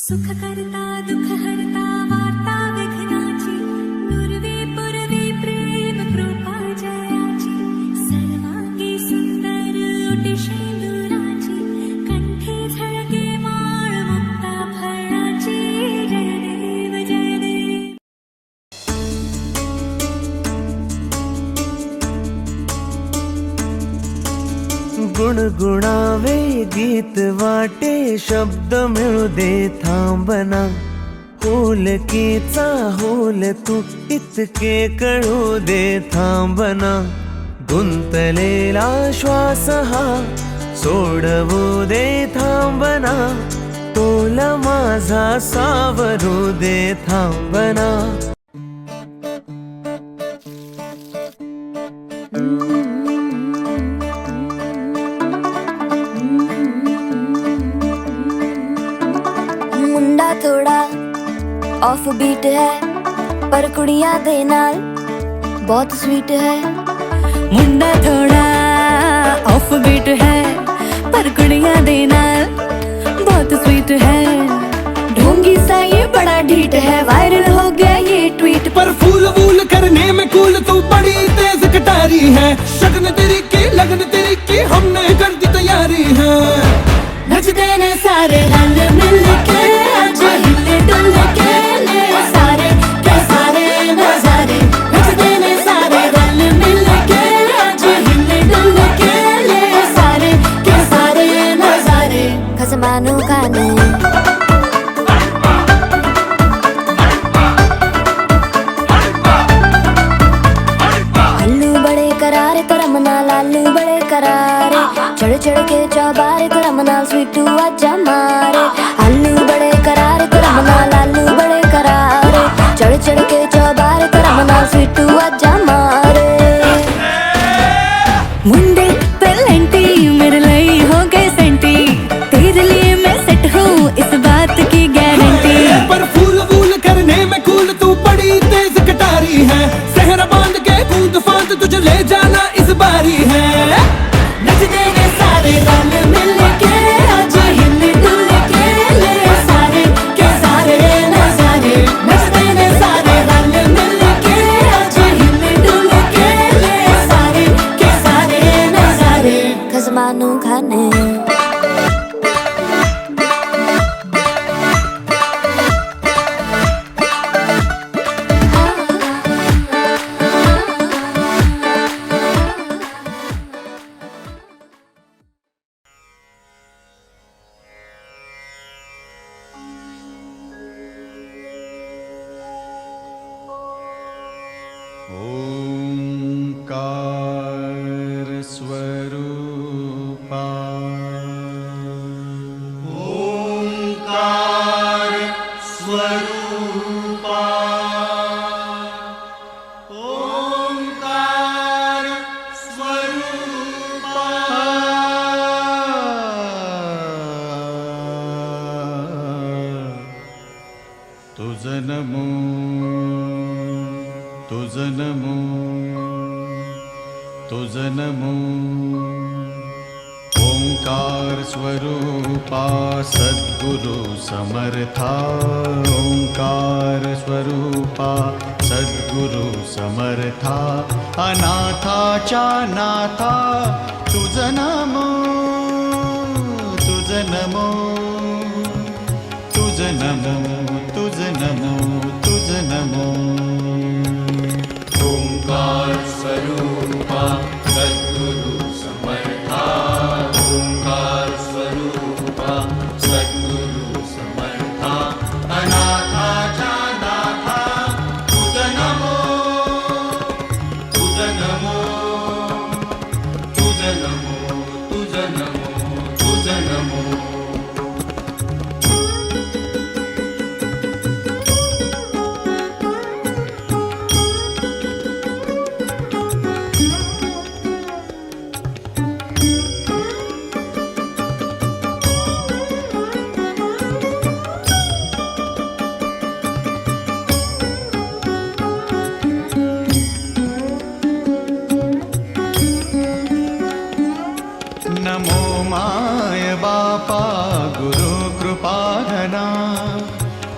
सुख करता दुख हरता वार्ता विघ्नाची पूर्वी पूर्वी प्रेम कृपा जयाची सर्वांगी सुंदर ओटी शेंदुराची कंठी झळके माळ मुक्ता फळाची जय देव जय देव. गुणगुणावे गीत वाटे शब्द मिळू दे थांबना होलकीचा होल तू इतके कळू दे थांबना गुंतलेला श्वास हा सोडवू दे थांबना तोल माझा सावरू दे थांबना. मुंडा थोड़ा ऑफ बीट है पर कुड़ियां दे नाल बहुत स्वीट है. मुंडा थोड़ा ऑफ बीट है पर कुड़ियां दे नाल बहुत स्वीट है. ढोंगी सा ये बड़ा ढीठ है वायरल हो गया ये ट्वीट पर फूल वूल करने में कूल तू बड़ी तेज कटारी है. शगन तेरी की लगन तेरी की हमने कर दी तैयारी है. नचते ने सारे रंग मिल के आज हिले डुल के ले सारे के सारे नजारे. नचते ने सारे रंग मिल के आज हिले डुल के ले सारे के सारे नजारे. खसमानू खाने अल्लू बड़े करारे करम नाल आलू बड़े करारे चढ़ चढ़ के चौबारे करम नाल स्वीटू आजा मारे. आलू बड़े करारे करम नाल आलू बड़े करारे चढ़ चढ़ के चौबारे करम नाल स्वीटू आजा मारे. मुंडे पेलेंटी मेरे लिए हो गए सेंटी तेरे लिए मैं सेट हूँ इस बात की गारंटी. पर फूल वूल करने में कूल तू बड़ी तेज कटारी है. सहरा बांध के कूद फांद तुझे ले जाना इस बारी है. नचते ने सारे रंग मिल के आज हिले डुल के ले सारे के सारे नजारे. नचते ने सारे रंग मिल के आज हिले डुल के ले सारे के सारे नजारे. खसमानू खाने ओंकार स्वरूपा ओंकार स्वरूपा ओंकार स्वरूपा. तुझ नमो तुझ नमो तुझ नमो. ओंकार स्वरूपा सद्गुरु समर्था ओंकार स्वरूपा सद्गुरु समर्था. अनाथाच्या नाथा तुझ नमो तुझ नमो तुझ नमो तुझ नमो तुझ नमो. ओंकार स्वरूपा सद्गुरु समर्था ओंकार स्वरूपा सद्गुरु समर्था. अनाथाच्या नाथा तुझ नमो तुझ नमो तुझ नमो तुझ नमो तुझ नमो.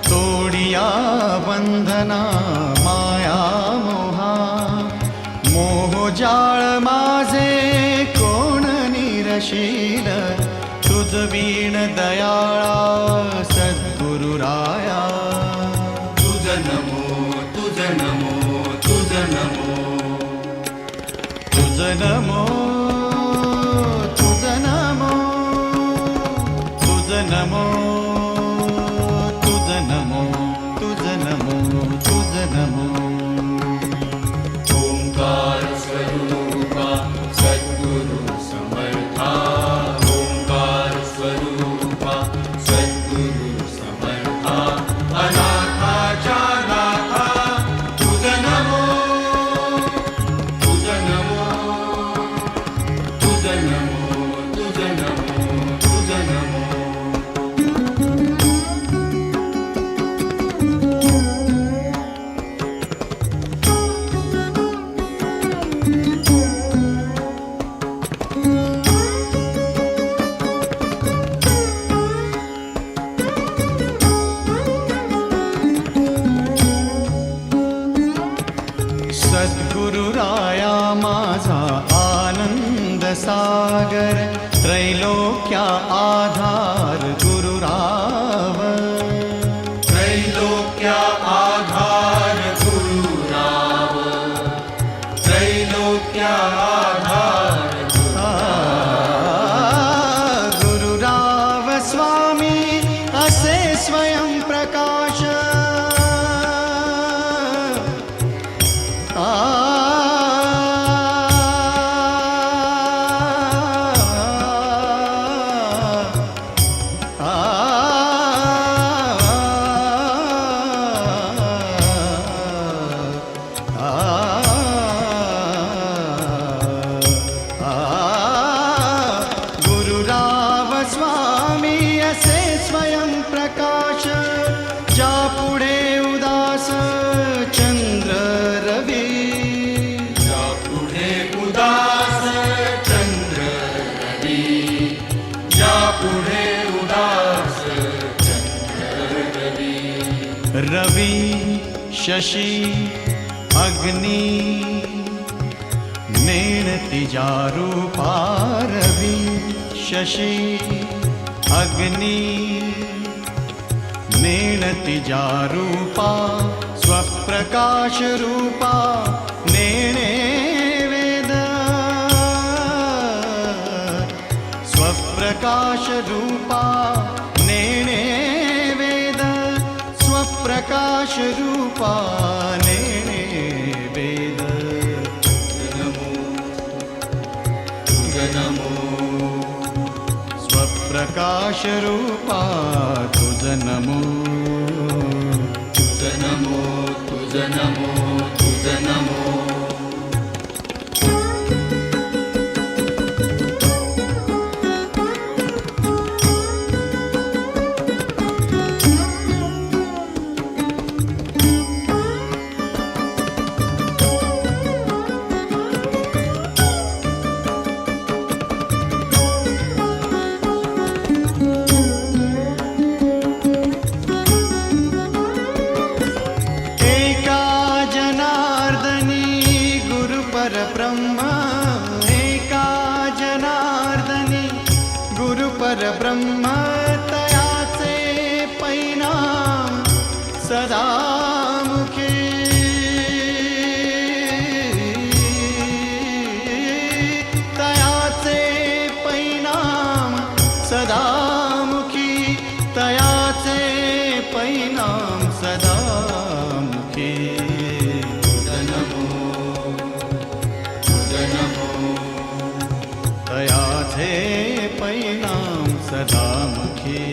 तोडिया बंधना माया मोहा मोहजाळ माझे कोण निरशील तुझ वीण दयाळा सद्गुरुराया तुझ नमो तुझ नमो तुझ नमो तुझ नमो तुझ नमो तुझ नमो तुझ नमो तुझ नमो तुझ नमो ओंकार स्वरूपा सद्गुरु समर्था ओंकार स्वरूपा सद्गुरु समर्था अनाथाच्या नाथा तुझ नमो तुझ नमो तुझ नमो तुझ नमो तुझ नमो सद्गुरुराया माझा आनंद सागर त्रैलोक्या आधार गुरुराव त्रैलोक्या आधार गुरुराव त्रैलोक्या आधार गुरुराव स्वामी असे स्वयं प्रकाश गुरुराव स्वामी असे स्वयं प्रकाश ज्या पुढे उदास चंद्र रवी ज्या पुढे उदास चंद्र रवी ज्या पुढे उदास चंद्र रवी रवी शशी अग्नि नेण तिजा रूपा रवी शशी अग्नि नेण तिजा रूपा स्वप्रकाश रूपा नेणे वेद स्वप्रकाश रूपा नेणे वेद स्वप्रकाश रूपा नेणे वेद तुझ नमो स्वप्रकाश रूपा तुझ नमो तुझ नमो तुझ नमो तुझ नमो परब्रह्म एका जनार्दनी गुरु परब्रह्म तयाचे परिणाम सदा मुखी तयाचे परिणाम सदा मुखी तयाचे परिणाम सदा मुखी तयाचे परिणाम सदामुखी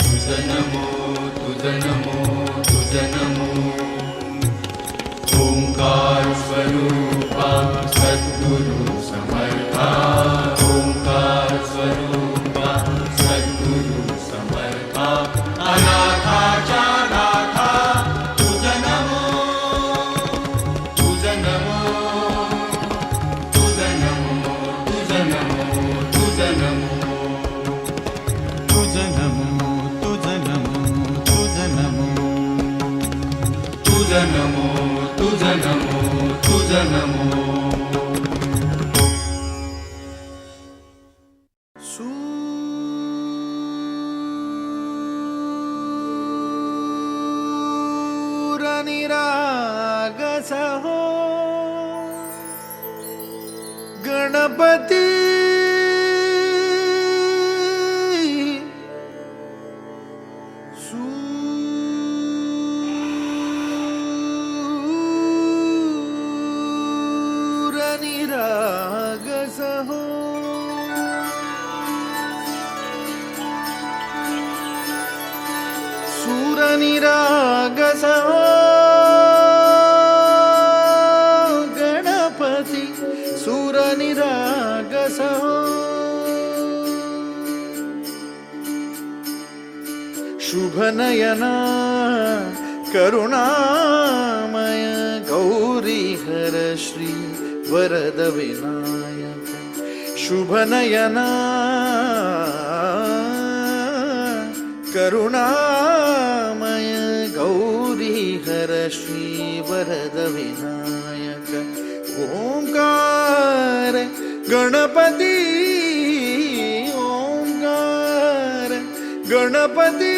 तुझ नमो तुझ नमो तुझ नमो ओंकार स्वरूपा सद्गुरु समर्था ओंकार स्वरूपा सद्गुरु समर्था अनाथाच्या नाथा तुझ नमो तुझ नमो तुझ नमो तुझ नमो तुझ नमो तुझ नमो तुझ नमो तुझ नमो तुझ नमो निरागस हो गणपती सूर निरागस हो सूर निरागस हो सूर निरागस हो शुभ नयना करुणामय गौरी हर श्री वरद विनायक शुभ नयना करुणामय गौरी हर श्री वरद विनायक ओंकार गणपती ओंकार गणपती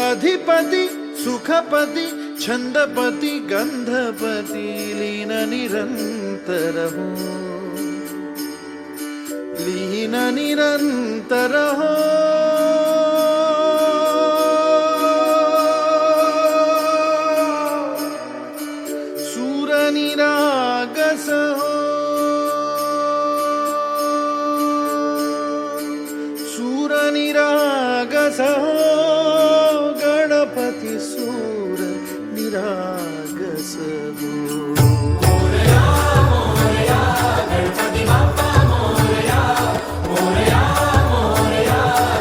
अधिपती सुखपती छंदपती गंधपती लीन निरंतर हो लीन निरंतर हो निरागस हो सूर निरागस हो गणपती सूर निरागस हो गणपती बाप्पा मोरया मोरया मोरया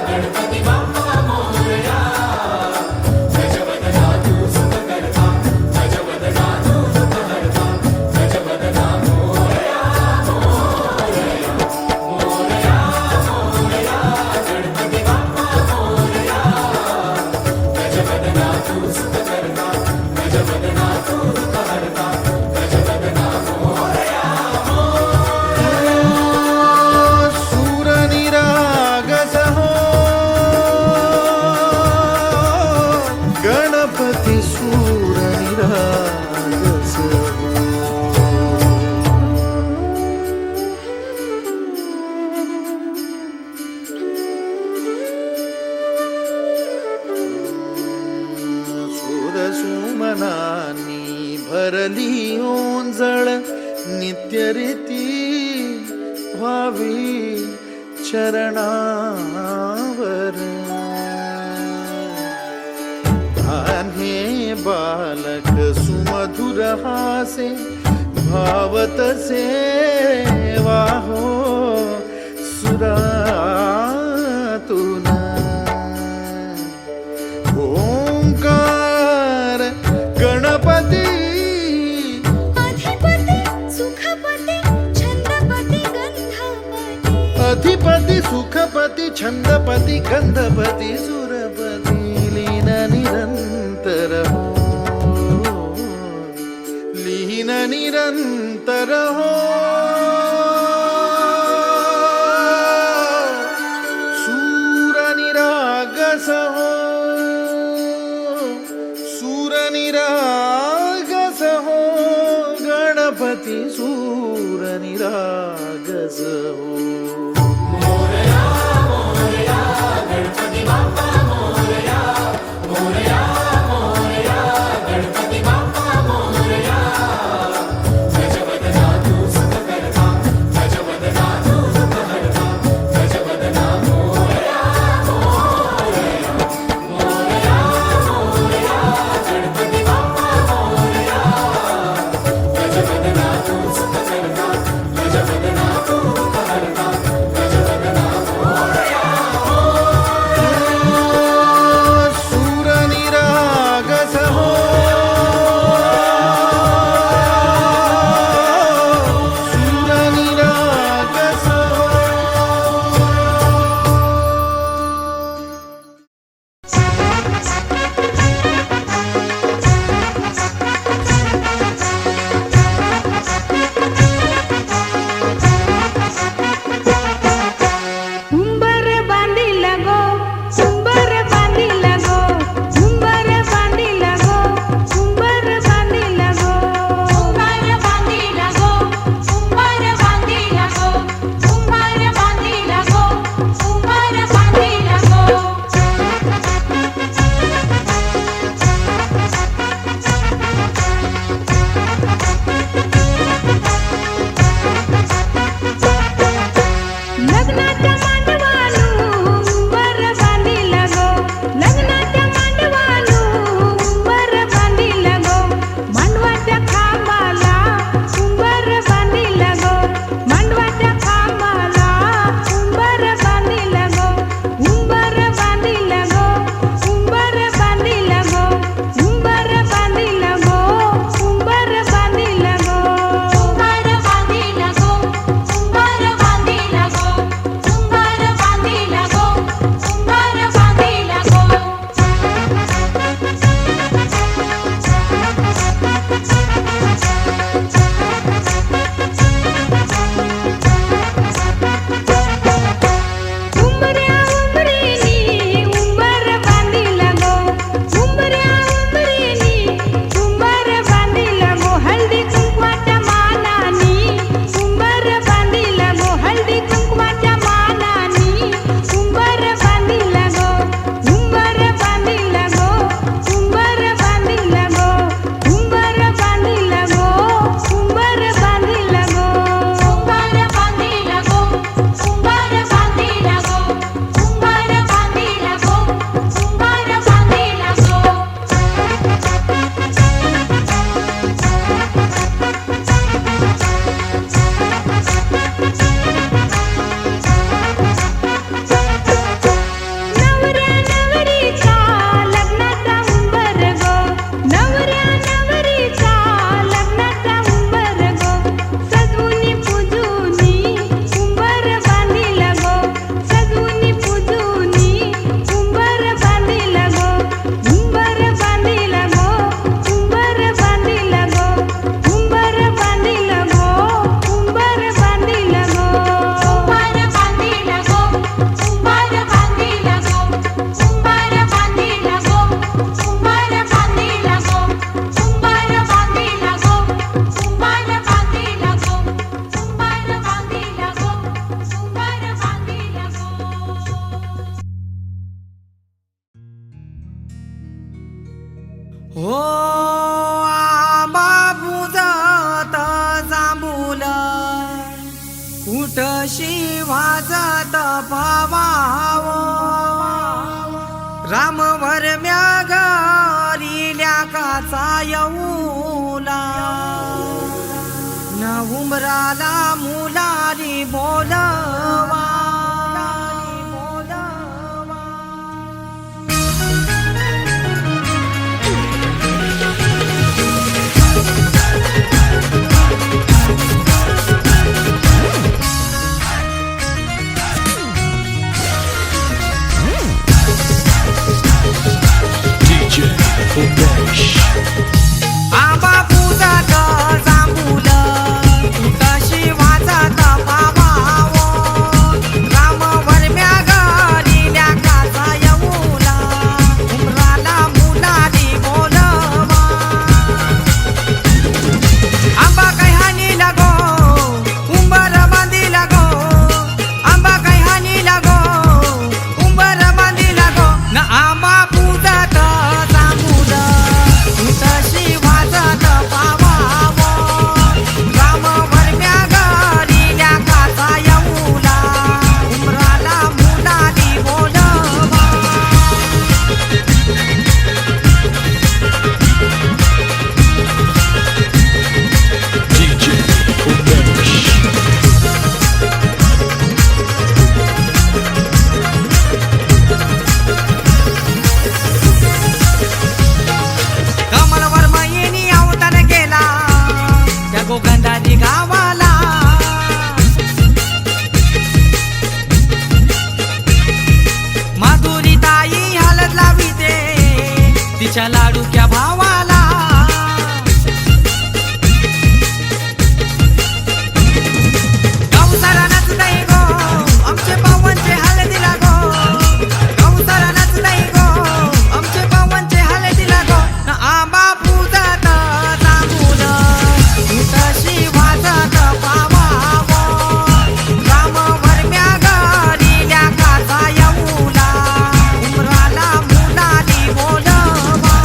गणपती बाप्पा मोरया गजवदना तू सुख करता गजवदना तू सुख करता गजवदना मोरया मोरया मोरया मोरया गणपती बाप्पा मोरया गजवदना तू सुख करता गजवदना तू सुख करता गजवदना मोरया सूर निरागस हो गणपती सूर निरागस हो सूर सुमनानी भरली ओंजळ नित्य रीती व्हावी चरणावर आन्हे बालक सुमधुर हासे भावतसे वाहो सुरातून ओंकार गणपती अधिपती सुखपती छंदपती गंधपती अधिपती सुखपती छंदपती गंधपती सुरपती लीन निरंतर हो लीन निरंतर हो सूर निरागस हो सूर निरागस हो गणपती सूर निरागस हो हो आंबा बुजत जांभूल कुठशी वाजत पवाव रामवर म्यागरिल्या काचा येऊला न उमराला मुलारी बोलवा आंबा पूजात जांभूल कुठशी वाजत पावाव रामवर म्यागरिल्या काचा येऊला उमराला मुलारी बोलवा आंबा काय हानी लागो उंबर बांधी लागो आंबा काय हानी लागो उंबर बांधी लागो न आंबा पूजात जांभूल कुठशी वाजत पावाव रामवर म्यागरिल्या काचा येऊला उमराला मुलारी बोलवा कमलवर मयिनी अवतार केला त्या गोगंधारी गावाला माधुरी ताई हलत लाविते तिच्या लाडूक्या भावाला गौसाला नचतय गो आमचे पावनचे हळदीला गो गौसाला नचतय गो आमचे पावनचे हळदीला गो न आंबा पूजत जांभूल कुठशी वाजत पावाव रामवर म्यागरिल्या काचा येऊला उमराला मुलारी बोलवा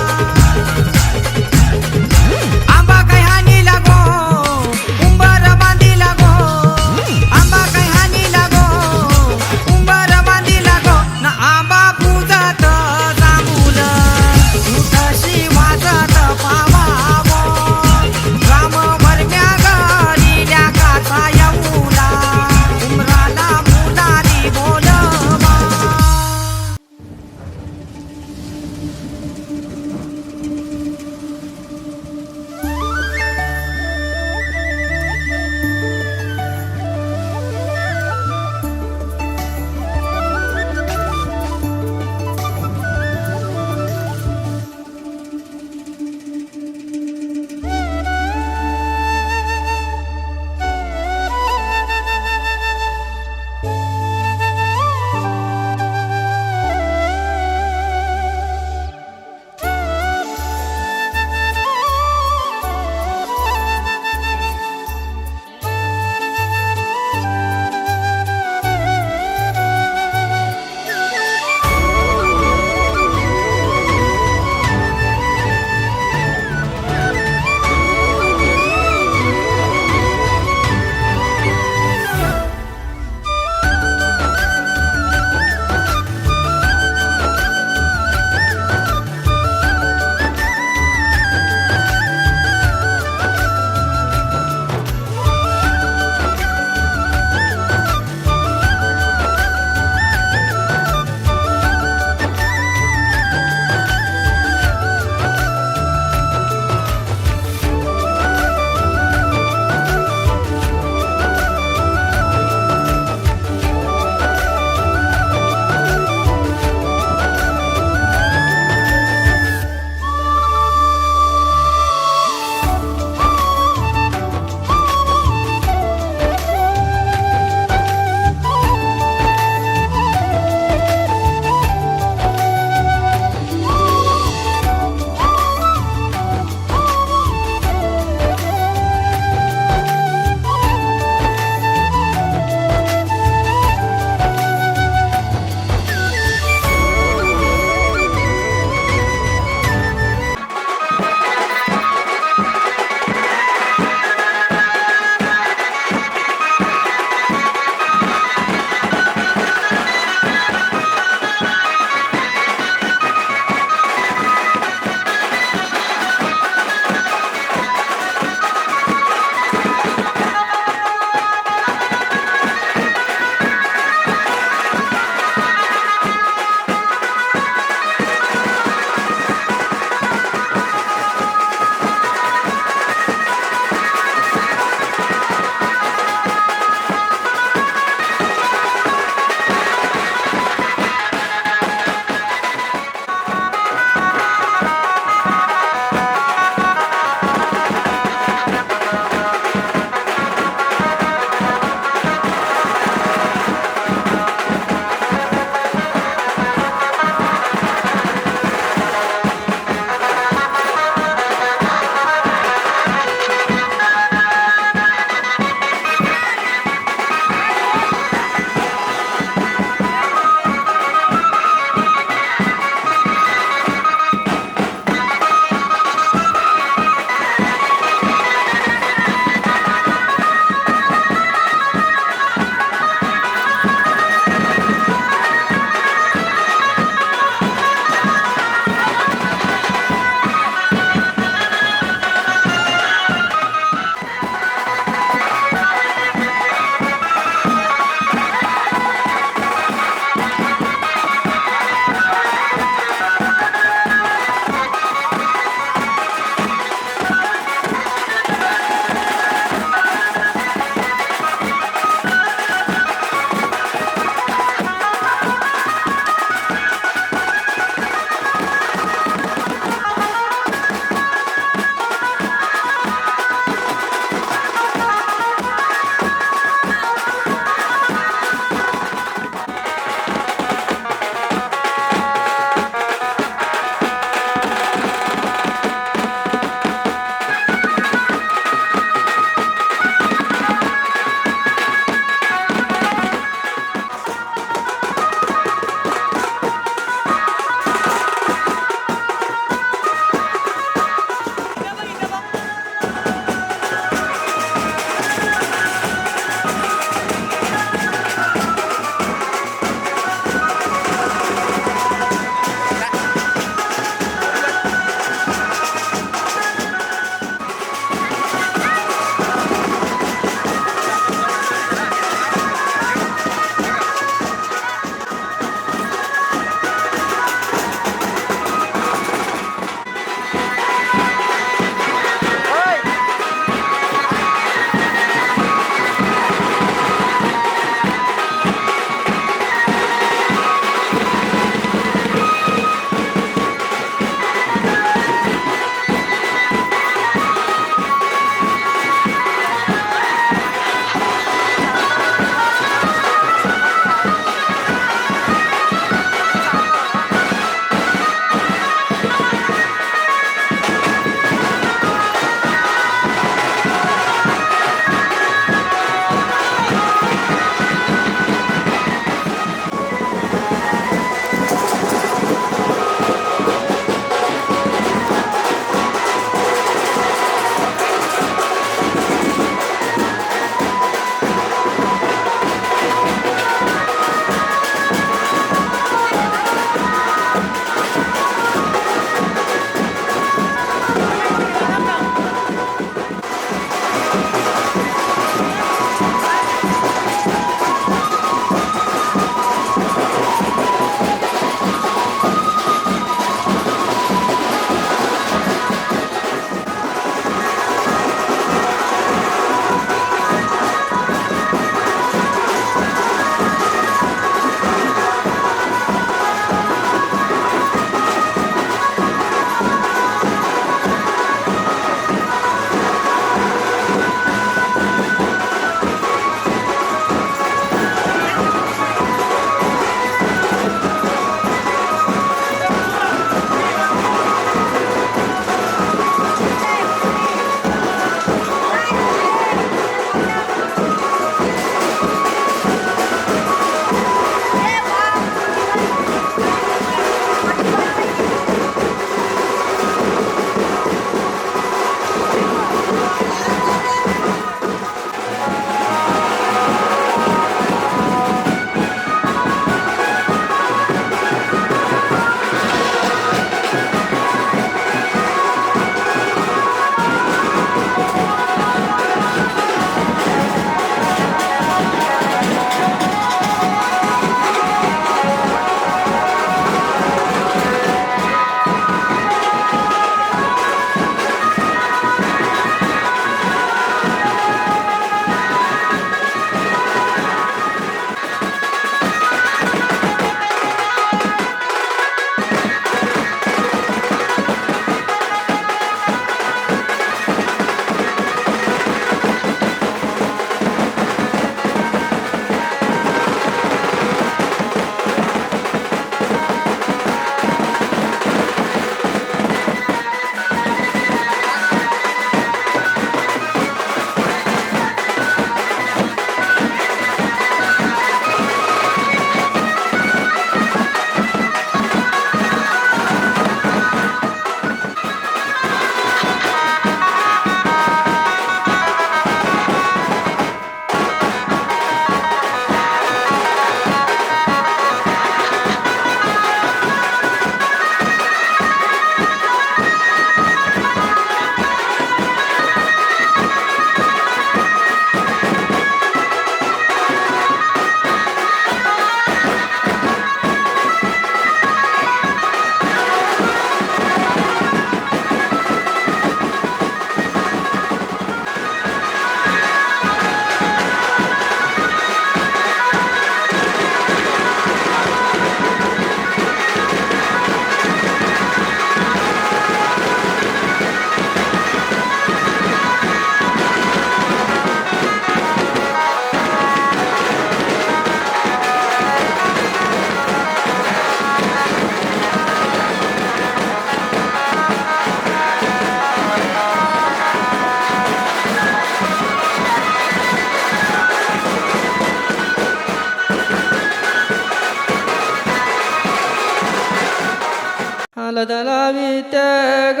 हलद लावित्या ग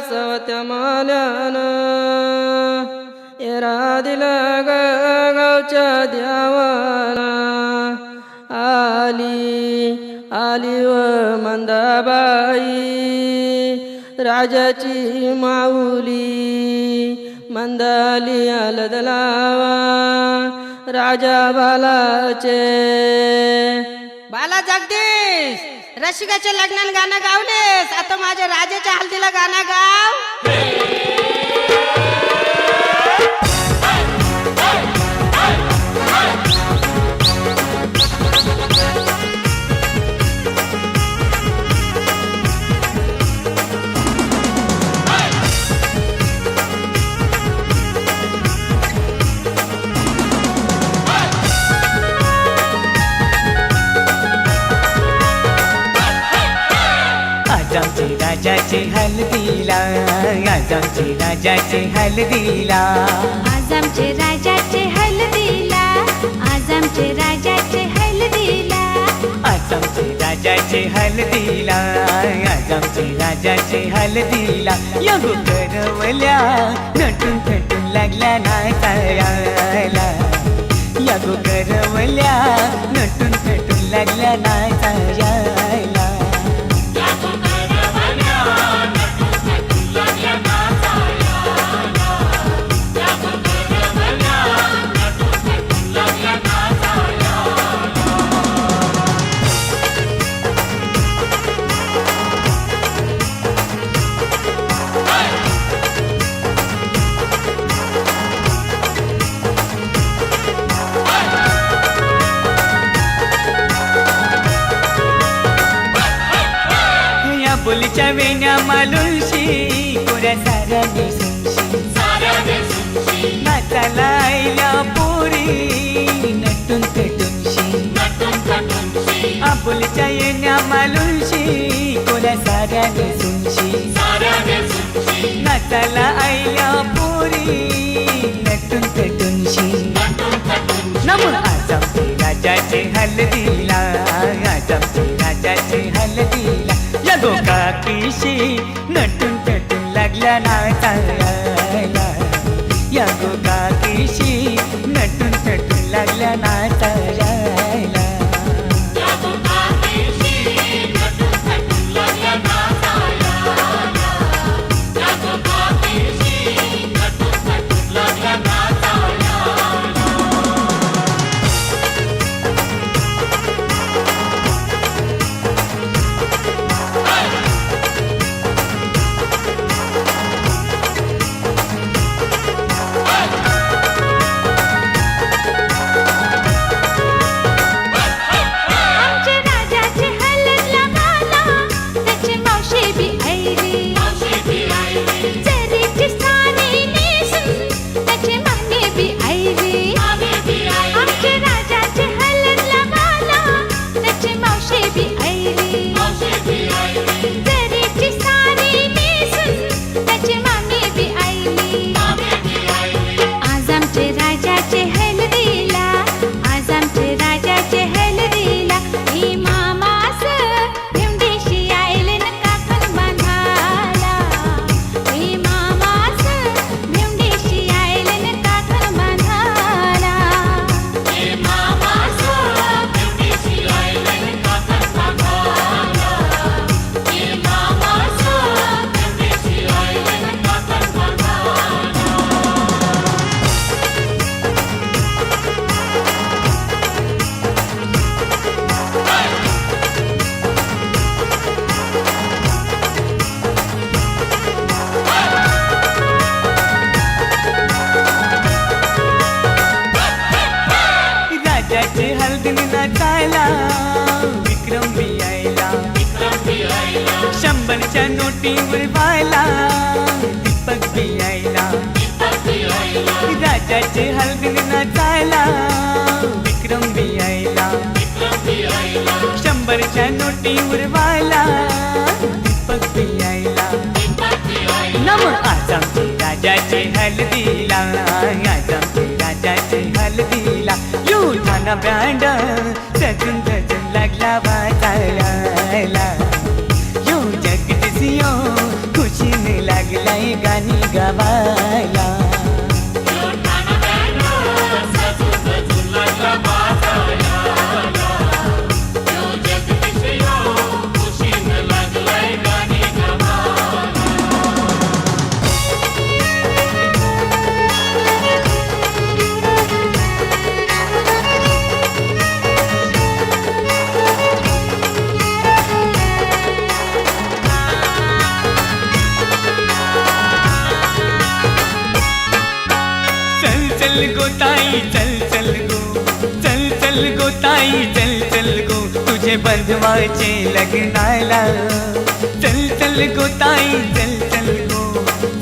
सवत्या माल्यानं येरा दिला ग गावच्या देवाला आली व मंदाबाई राजाची माऊली मंदाली हलद लावा राजा बालाचे बाला जगदीश रसिकाच्या लग्नात गाणं गावलेस आता माझ्या राजाच्या हल्दीला गाणं गाव आज आमचे राजाचे हल्दीला आज आमचे राजाचे हल्दीला आज आमचे राजाचे हल्दीला आज आमचे राजाचे हल्दीला आज आमचे राजाचे हल्दीला आज आमचे राजाचे हल्दीला या करवल्या नटून थटून लागल्या नाचायला या करवल्या नटून थटून लागल्या नाचायला बोलीच्या वेण्या मालुलशी कोऱ्या साऱ्या नेसूनशी नाचाला आईल्या पोरी नटून थटूनशी आबोलीच्या येण्या मालुलशी कोऱ्या साऱ्या नेसूनशी नाचाला आईल्या पोरी नटून थटूनशी नमून आज आमचे राजाचे हल्दीला आज आमचे राजाचे हल्दीला या गोकाकीशी नटून थटून लागल्या नाचायला या गोकाकीशी नटून थटून लागल्या नाचायला नाचायला विक्रम बी आयला 100च्या नोटीवर व्हायला दीपक बी आयला राजाचे हलगीन नाचायला विक्रम बी आयला 100च्या नोटीवर व्हायला दीपक बी आयला नम आज आमचे राजाचे हल्दीला आज आमचे राजाचे हल्दीला युठाना ब्रँड सजून सजून लागला वाचायला गाणी गावायला. चल गो ताई चल चल गो, चल चल गो ताई चल चल गो, तुझे बंधवाचे लग्नाला. चल चल गो ताई चल चल गो,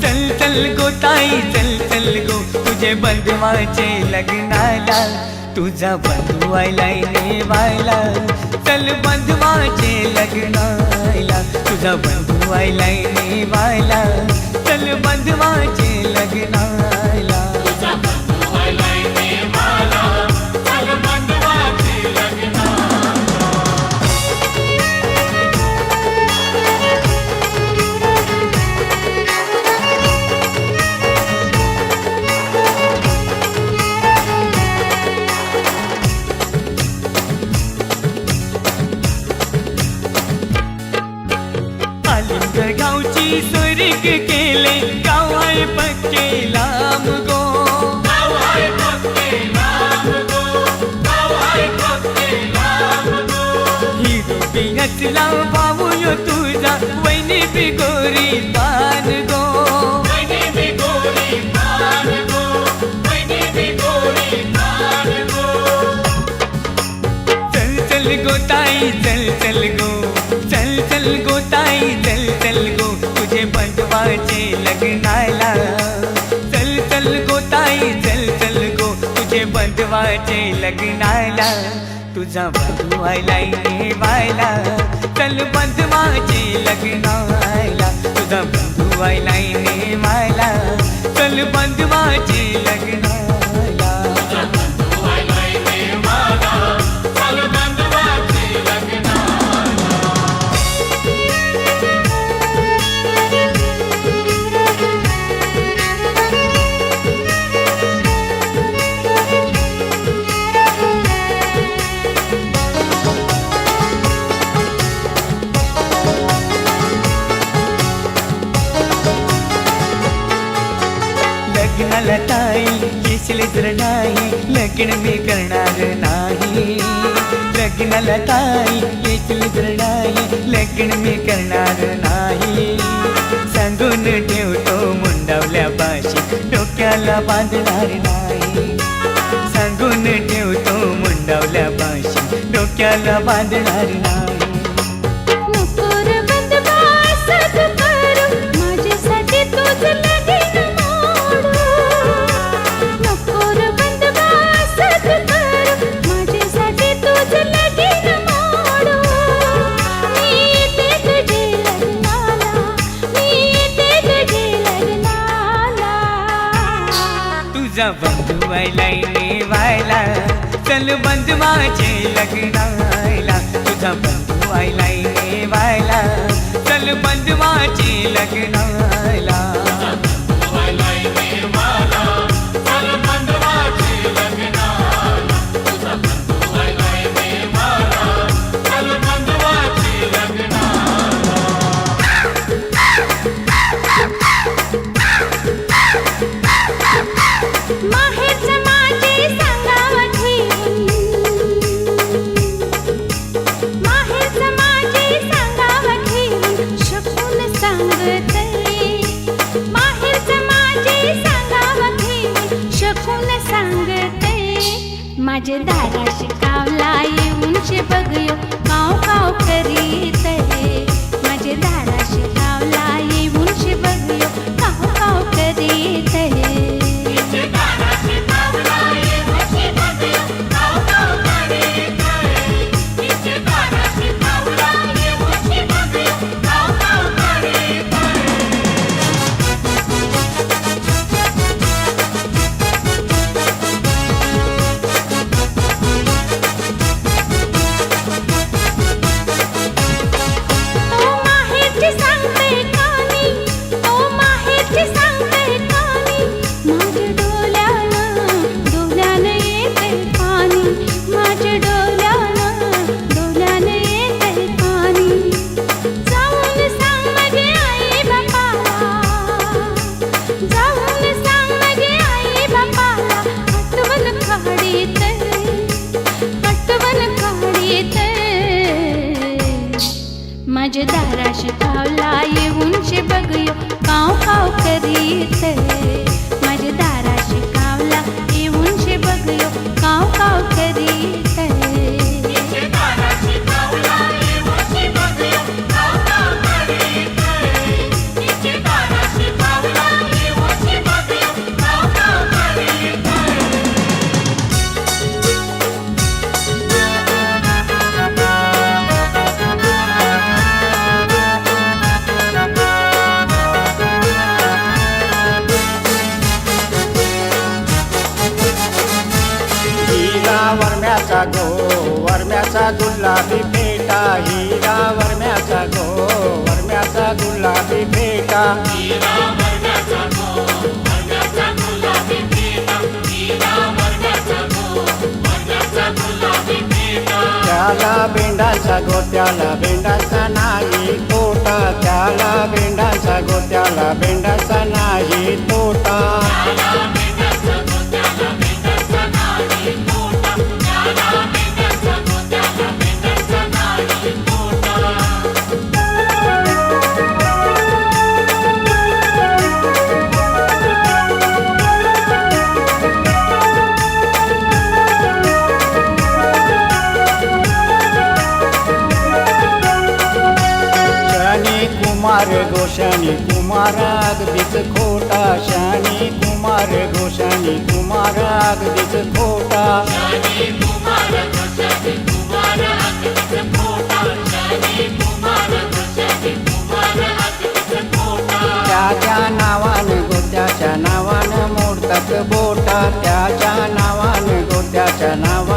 चल चल गो ताई चल चल गो, तुझे बंधवाचे लग्नाला. तुझा बंधू आयलाय नेवायला. चल बंधवाचे लग्नाला, तुझा बंधू आयलाय नेवायला. चल बंधवाचे लग्नाला. गावची सोरीक केले गाव आहे पक्के लांब गो. हिरो पिहचला भाऊ यो तुझा वैनी बिगोरी पान गो. चल चल गो ताई चल चल गो, चल चल गो ताई चल चल गो, तुझे बंधवाचे लग्नाला. चल चल गो ताई चल चल गो, तुझे बंधवाचे लग्नाला. तुझा बंधू आयलाय नेवायला. चल बंधवाचे लग्नाला. तुझा बंधू आयलाय नेवायला. चल बंधवाचे लग्नाला. लग्नाला ताई येशील तर नाही, लग्न मी करणार नाही. लग्नाला ताई येशील तर नाही, लग्न मी करणार नाही. सांगून ठेवतो मुंडावल्या पाशी, डोक्याला बांधणार नाही. सांगून ठेवतो मुंडावल्या पाशी, डोक्याला बांधणार नाही. तुझा बंधू आयलाय नेवायला. चल बंधवाचे लग्नाला. तुझा बंधू आयलाय नेवायला. चल बंधवाचे लग्नाला. माझे दाराशी कावला येऊनशे बघयो, काव काव करीत रे. माझे दाराशी कावला येऊनशे बघयो, काव काव करीत रे. करीत माझ्या दाराशी कावला येऊन शे बघयो काव काव करीत वरम्याचा गो वरम्याचा गुलाबी फेटा हिरा वरम्याचा गो वरम्याचा गुलाबी फेटा त्याला बेंडाचा गो त्याला बेंडाचा नाही तोटा त्याला बेंडाचा गो त्याला बेंडाचा नाही तोटा शनी कुमार अगदीच खोटा शनी कुमार शनी कुमार अगदीच खोटा त्याच्या नावानं गोत्याच्या नावानं मोडतात बोटा त्याच्या नावानं गोत्याच्या नावानं